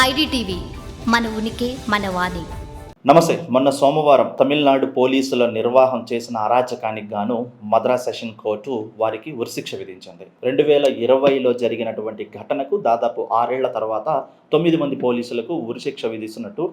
IDTV మన ఉనికి మన వాణి. నమస్తే. మొన్న సోమవారం తమిళనాడు పోలీసుల నిర్వాహం చేసిన అరాచకానికి గాను మద్రాస్ సెషన్ కోర్టు వారికి ఉరిశిక్ష విధించింది. 2020లో జరిగినటువంటి ఘటనకు దాదాపు 6 ఏళ్ల తర్వాత 9 మంది పోలీసులకు ఉరిశిక్ష విధిస్తున్నట్టు,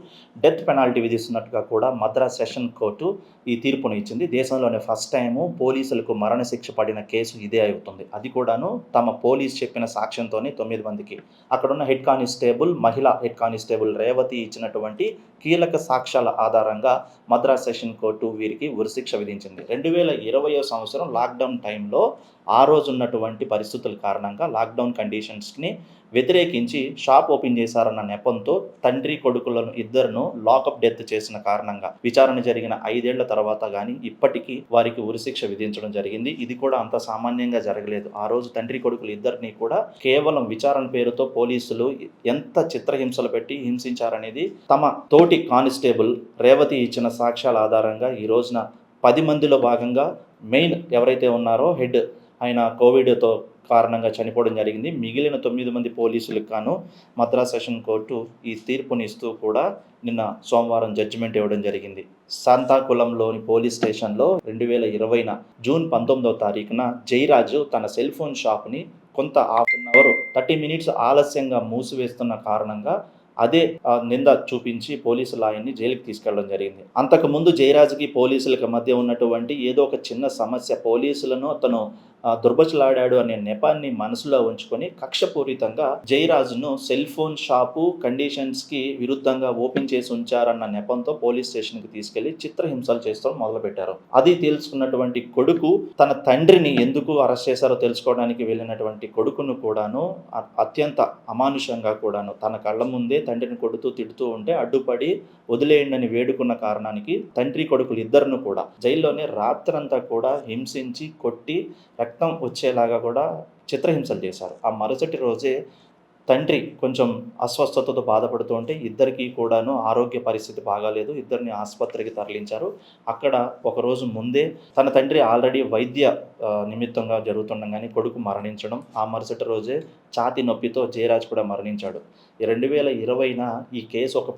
డెత్ పెనాల్టీ విధిస్తున్నట్టుగా కూడా మద్రాస్ సెషన్ కోర్టు ఈ తీర్పును ఇచ్చింది. దేశంలోనే ఫస్ట్ టైము పోలీసులకు మరణశిక్ష పడిన కేసు ఇదే అవుతుంది. అది కూడాను తమ పోలీస్ చెప్పిన సాక్ష్యంతోనే 9 మందికి. అక్కడున్న హెడ్ కానిస్టేబుల్, మహిళా హెడ్ కానిస్టేబుల్ రేవతి ఇచ్చినటువంటి కీలక సాక్ష్యాల ఆధారంగా మద్రాస్ సెషన్ కోర్టు వీరికి ఉరిశిక్ష విధించింది. 2020 సంవత్సరం లాక్డౌన్ టైంలో ఆ రోజు ఉన్నటువంటి పరిస్థితుల కారణంగా లాక్డౌన్ కండిషన్స్ని వ్యతిరేకించి షాప్ ఓపెన్ చేశారన్న నెపంతో తండ్రి కొడుకులను ఇద్దరును లాకప్ డెత్ చేసిన కారణంగా విచారణ జరిగిన 5 ఏళ్ల తర్వాత కానీ ఇప్పటికీ వారికి ఉరిశిక్ష విధించడం జరిగింది. ఇది కూడా అంత సామాన్యంగా జరగలేదు. ఆ రోజు తండ్రి కొడుకులు ఇద్దరిని కూడా కేవలం విచారణ పేరుతో పోలీసులు ఎంత చిత్రహింసలు పెట్టి హింసించారనేది తమ తోటి కానిస్టేబుల్ రేవతి ఇచ్చిన సాక్ష్యాల ఆధారంగా ఈ రోజున 10 మందిలో భాగంగా మెయిన్ ఎవరైతే ఉన్నారో హెడ్ ఆయన కోవిడ్తో కారణంగా చనిపోవడం జరిగింది. మిగిలిన 9 మంది పోలీసులకు గాను మద్రాస్ సెషన్ కోర్టు ఈ తీర్పునిస్తూ కూడా నిన్న సోమవారం జడ్జిమెంట్ ఇవ్వడం జరిగింది. శాంతాకులంలోని పోలీస్ స్టేషన్లో 2020 జూన్ 19వ తారీఖున జయరాజు తన సెల్ ఫోన్ షాప్ని కొంత హాఫ్ అన్ అవర్ 30 మినిట్స్ ఆలస్యంగా మూసివేస్తున్న కారణంగా అదే నింద చూపించి పోలీసులు ఆయన్ని జైలుకి తీసుకెళ్లడం జరిగింది. అంతకుముందు జయరాజుకి పోలీసులకు మధ్య ఉన్నటువంటి ఏదో ఒక చిన్న సమస్య, పోలీసులను అతను దుర్బచలాడాడు అనే నెపాన్ని మనసులో ఉంచుకొని కక్షపూరితంగా జయరాజును సెల్ ఫోన్ షాపు కండిషన్స్కి విరుద్ధంగా ఓపెన్ చేసి ఉంచారన్న నెపంతో పోలీస్ స్టేషన్కి తీసుకెళ్లి చిత్రహింసలు చేస్తూ మొదలుపెట్టారు. అది తెలుసుకున్నటువంటి కొడుకు తన తండ్రిని ఎందుకు అరెస్ట్ చేశారో తెలుసుకోవడానికి వెళ్ళినటువంటి కొడుకును కూడాను అత్యంత అమానుషంగా కూడాను తన కళ్ళ ముందే తండ్రిని కొడుతూ తిడుతూ ఉంటే అడ్డుపడి వదిలేయండి వేడుకున్న కారణానికి తండ్రి కొడుకులు ఇద్దరును కూడా జైల్లోనే రాత్రంతా కూడా హింసించి కొట్టి రక్తం వచ్చేలాగా కూడా చిత్రహింసలు చేశారు. ఆ మరుసటి రోజే తండ్రి కొంచెం అస్వస్థతతో బాధపడుతూ ఉంటే ఇద్దరికి కూడాను ఆరోగ్య పరిస్థితి బాగాలేదు. ఇద్దరిని ఆసుపత్రికి తరలించారు. అక్కడ ఒకరోజు ముందే తన తండ్రి ఆల్రెడీ వైద్య నిమిత్తంగా జరుగుతుండగానే కొడుకు మరణించడం, ఆ మరుసటి రోజే ఛాతీ నొప్పితో జయరాజ్ కూడా మరణించాడు. 2020 ఈ కేసు ఒక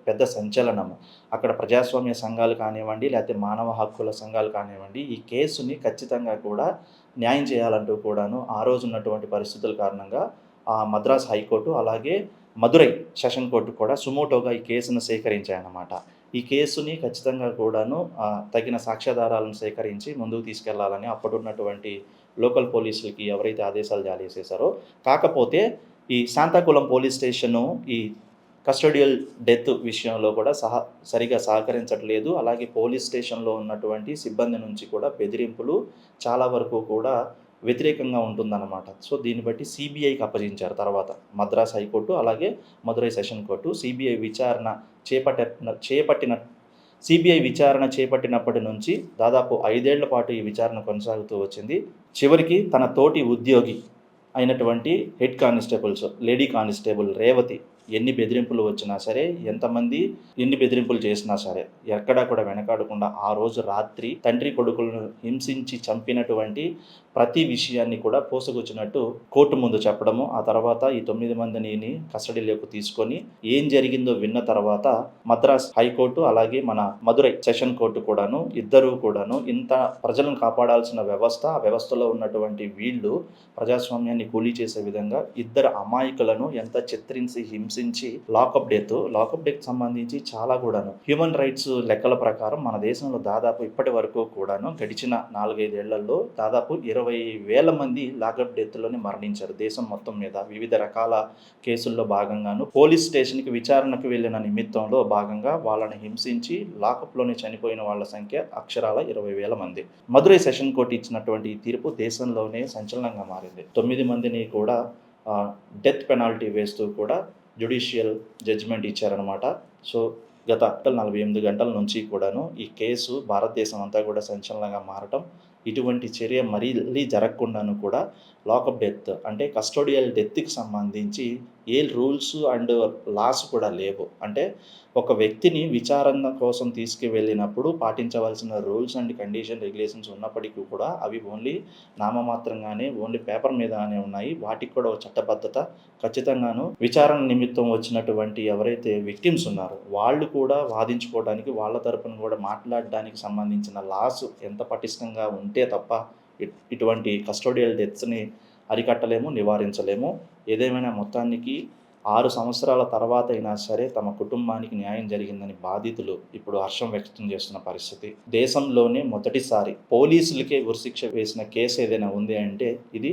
పెద్ద సంచలనము. అక్కడ ప్రజాస్వామ్య సంఘాలు కానివ్వండి, లేకపోతే మానవ హక్కుల సంఘాలు కానివ్వండి, ఈ కేసుని ఖచ్చితంగా కూడా న్యాయం చేయాలంటూ కూడాను ఆ రోజు ఉన్నటువంటి పరిస్థితుల కారణంగా మద్రాస్ హైకోర్టు అలాగే మదురై సెషన్ కోర్టు కూడా సుమోటోగా ఈ కేసును సేకరించాయన్నమాట. ఈ కేసుని ఖచ్చితంగా కూడాను తగిన సాక్ష్యాధారాలను సేకరించి ముందుకు తీసుకెళ్లాలని అప్పుడున్నటువంటి లోకల్ పోలీసులకి ఎవరైతే ఆదేశాలు జారీ చేశారో, కాకపోతే ఈ శాంతాకులం పోలీస్ స్టేషను ఈ కస్టోడియల్ డెత్ విషయంలో కూడా సరిగా సహకరించట్లేదు. అలాగే పోలీస్ స్టేషన్లో ఉన్నటువంటి సిబ్బంది నుంచి కూడా బెదిరింపులు చాలా వరకు కూడా వ్యతిరేకంగా ఉంటుందన్నమాట. సో దీన్ని బట్టి సిబిఐకి అప్పగించారు. తర్వాత మద్రాస్ హైకోర్టు అలాగే మదురై సెషన్ కోర్టు సిబిఐ విచారణ చేపట్టినప్పటి నుంచి దాదాపు 5 ఏళ్ల పాటు ఈ విచారణ కొనసాగుతూ వచ్చింది. చివరికి తన తోటి ఉద్యోగి అయినటువంటి head constables lady constable Revathi ఎన్ని బెదిరింపులు వచ్చినా సరే, ఎంతమంది ఎన్ని బెదిరింపులు చేసినా సరే ఎక్కడా కూడా వెనకాడకుండా ఆ రోజు రాత్రి తండ్రి కొడుకులను హింసించి చంపినటువంటి ప్రతి విషయాన్ని కూడా పోసుకొచ్చినట్టు కోర్టు ముందు చెప్పడము, ఆ తర్వాత ఈ 9 మందిని కస్టడీలోకి తీసుకొని ఏం జరిగిందో విన్న తర్వాత మద్రాస్ హైకోర్టు అలాగే మన మదురై సెషన్ కోర్టు కూడాను ఇద్దరూ కూడాను ఇంత ప్రజలను కాపాడాల్సిన వ్యవస్థ, ఆ వ్యవస్థలో ఉన్నటువంటి వీళ్ళు ప్రజాస్వామ్యాన్ని కూలీ చేసే విధంగా ఇద్దరు అమాయకులను ఎంత చిత్రించి హింసించి లాకప్ డెత్ సంబంధించి చాలా కూడాను హ్యూమన్ రైట్స్ లెక్కల ప్రకారం మన దేశంలో దాదాపు ఇప్పటి వరకు కూడాను గడిచిన 4-5 ఏళ్లలో దాదాపు 20,000 మంది లాకప్ డెత్లోనే మరణించారు. దేశం మొత్తం మీద వివిధ రకాల కేసుల్లో భాగంగాను పోలీస్ స్టేషన్కి విచారణకు వెళ్ళిన నిమిత్తంలో భాగంగా వాళ్ళని హింసించి లాకప్లోనే చనిపోయిన వాళ్ళ సంఖ్య అక్షరాల 20,000 మంది. మదురై సెషన్ కోర్టు ఇచ్చినటువంటి ఈ తీర్పు దేశంలోనే సంచలనంగా మారింది. 9 మందిని కూడా డెత్ పెనాల్టీ వేస్తూ కూడా జ్యుడిషియల్ జడ్జిమెంట్ ఇచ్చారనమాట. సో గత 48 గంటల నుంచి కూడాను ఈ కేసు భారతదేశం అంతా కూడా సంచలనంగా మారటం, ఇటువంటి చర్య మరీ జరగకుండాను కూడా లాకప్ డెత్ అంటే కస్టోడియల్ డెత్కి సంబంధించి ఏ రూల్స్ అండ్ లాస్ కూడా లేవు. అంటే ఒక వ్యక్తిని విచారణ కోసం తీసుకువెళ్ళినప్పుడు పాటించవలసిన రూల్స్ అండ్ కండిషన్, రెగ్యులేషన్స్ ఉన్నప్పటికీ కూడా అవి ఓన్లీ నామమాత్రంగానే, ఓన్లీ పేపర్ మీదనే ఉన్నాయి. వాటికి కూడా ఒక చట్టబద్ధత ఖచ్చితంగాను విచారణ నిమిత్తం వచ్చినటువంటి ఎవరైతే విక్టిమ్స్ ఉన్నారో వాళ్ళు కూడా వాదించుకోవడానికి, వాళ్ళ తరపున కూడా మాట్లాడడానికి సంబంధించిన లాస్ ఎంత పటిష్టంగా ఉంటే తప్ప ఇటువంటి కస్టోడియల్ డెత్స్‌ని అరికట్టలేము, నివారించలేము. ఏదేమైనా మొత్తానికి 6 సంవత్సరాల తర్వాత అయినా సరే తమ కుటుంబానికి న్యాయం జరిగిందని బాధితులు ఇప్పుడు హర్షం వ్యక్తం చేస్తున్న పరిస్థితి. దేశంలోనే మొదటిసారి పోలీసులకే ఉరిశిక్ష వేసిన కేసు ఏదైనా ఉంది అంటే ఇది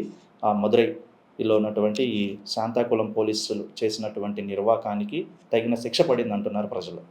మదురైలో ఉన్నటువంటి ఈ శాంతాకుళం పోలీసులు చేసినటువంటి నిర్వాకానికి తగిన శిక్ష పడిందంటున్నారు ప్రజలు.